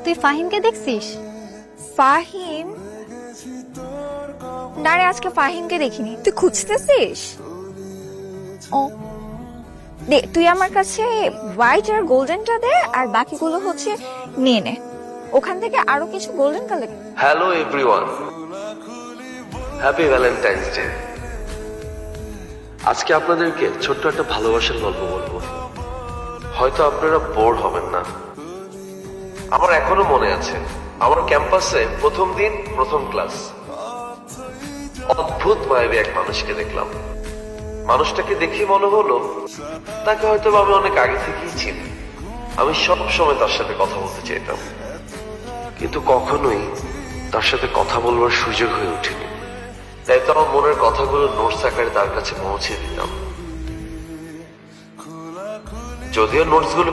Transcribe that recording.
তুই ফাহিমকে দেখছিস? ফাহিম? না রে, আজকে ফাহিমকে দেখিনি। তুই খুঁজতেছিস? ও দে, তুই আমার কাছে হোয়াইট আর গোল্ডেনটা দে, আর বাকিগুলো হচ্ছে নিয়ে নে। ওখান থেকে আরো কিছু golden colour. Hello everyone, happy Valentine's day. আজকে আপনাদেরকে ছোট্ট একটা ভালোবাসার গল্প বলবো। হয়তো আপনারা বোর হবেন না। আমার এখনো মনে আছে, আমার ক্যাম্পাসে প্রথম দিন প্রথম ক্লাস। অদ্ভুত মায়াবী এক মানুষকে দেখলাম। মানুষটাকে দেখে মনে হলো তাকে হয়তো আমি অনেক আগে থেকেই চিনি। আমি সব সময় তার সাথে কথা বলতে চাইতাম, কিন্তু কখনোই তার সাথে কথা বলবার সুযোগ হয়ে ওঠেনি। তাই তো আমার মনের কথাগুলো নোটস আকারে তার কাছে পৌঁছে দিতাম। যদিও নোটস গুলো